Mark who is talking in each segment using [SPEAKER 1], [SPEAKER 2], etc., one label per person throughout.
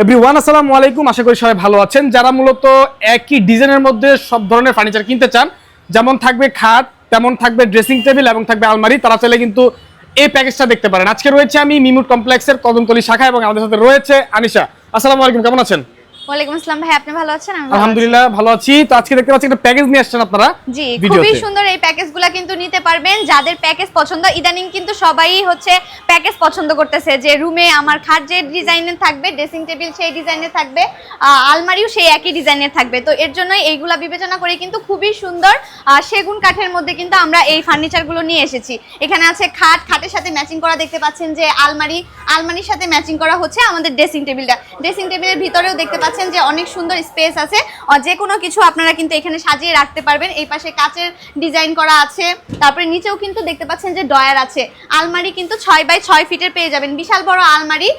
[SPEAKER 1] Everyone আসসালামু আলাইকুম, আশা করি সবাই ভালো আছেন। যারা মূলত একই ডিজাইনের মধ্যে সব ধরনের ফার্নিচার কিনতে চান, যেমন থাকবে খাট, তেমন থাকবে ড্রেসিং টেবিল এবং থাকবে আলমারি, তারা চাইলে কিন্তু এই প্যাকেজটা দেখতে পারেন। আজকে রয়েছে আমি মিমুট কমপ্লেক্সের কদমতলী শাখা এবং আমাদের সাথে রয়েছে আনিশা। আসসালামু আলাইকুম, কেমন আছেন?
[SPEAKER 2] ওয়ালাইকুম আসসালাম ভাই, আপনি ভালো আছেন? আমি
[SPEAKER 1] আলহামদুলিল্লাহ ভালো আছি। তো আজকে দেখতে পাচ্ছি একটা প্যাকেজ নিয়ে আসছেন আপনারা।
[SPEAKER 2] জি, খুবই সুন্দর এই প্যাকেজগুলো কিন্তু নিতে পারবেন। যাদের প্যাকেজ পছন্দ, ইদানিং কিন্তু সবাই হচ্ছে প্যাকেজ পছন্দ করতেছে যে রুমে আমার খাট যে ডিজাইনের থাকবে, ড্রেসিং টেবিল সেই ডিজাইনের থাকবে, আলমারিও সেই একই ডিজাইনের থাকবে। তো এর জন্যই এইগুলা বিবেচনা করে কিন্তু খুবই সুন্দর সেগুন কাঠের মধ্যে কিন্তু আমরা এই ফার্নিচারগুলো নিয়ে এসেছি। এখানে আছে খাট, খাটের সাথে ম্যাচিং করা দেখতে পাচ্ছেন যে আলমারির সাথে ম্যাচিং করা হচ্ছে আমাদের ড্রেসিং টেবিলটা। ড্রেসিং টেবিলের ভিতরেও দেখতে পাচ্ছেন যে অনেক সুন্দর স্পেস আছে, যে কোনো কিছু আপনারা কিন্তু এখানে সাজিয়ে রাখতে পারবেন। এই পাশে কাচের ডিজাইন করা আছে, তারপরে নিচেও কিন্তু দেখতে পাচ্ছেন যে ডয়ার আছে। আলমারি কিন্তু 6x6 ফিটের পেয়ে যাবেন, বিশাল বড় আলমারি,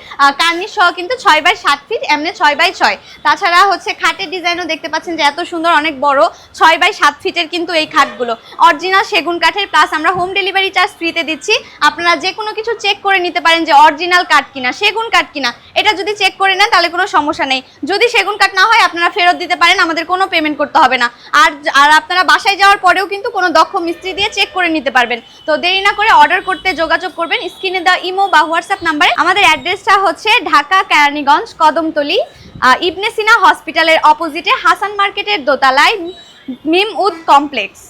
[SPEAKER 2] কার্নিশ সহ কিন্তু 6x7 ফিট, এমনি 6x6। তাছাড়া হচ্ছে খাটের ডিজাইনও দেখতে পাচ্ছেন যে এত সুন্দর, অনেক বড় 6x7 ফিটের কিন্তু এই খাটগুলো অরিজিনাল সেগুন কাঠের, প্লাস আমরা হোম ডেলিভারি চার্জ ফ্রিতে দিচ্ছি। আপনারা যে কোনো কিছু চেক করে নিতে পারেন যে অরিজিনাল কাঠ কিনা, সেগুন কাঠ কিনা। এটা যদি চেক করে নেন তাহলে কোনো সমস্যা নেই। যদি সেগুন কাঠ না হয় আপনারা ফেরত দিতে পারেন, আমাদের কোনো পেমেন্ট করতে হবে না। আর আপনারা বাসায় যাওয়ার পরেও কিন্তু কোনো দক্ষ মিস্ত্রি দিয়ে চেক করে নিতে পারবেন। তো দেরি না করে অর্ডার করতে যোগাযোগ করবেন স্ক্রিনে দেওয়া ইমো বা হোয়াটসঅ্যাপ নাম্বারে। আমাদের অ্যাড্রেসটা হচ্ছে ঢাকা কেরানীগঞ্জ কদমতলী, ইবনে সিনা হসপিটালের অপোজিটে হাসান মার্কেটের দোতলায় মিমউড কমপ্লেক্স।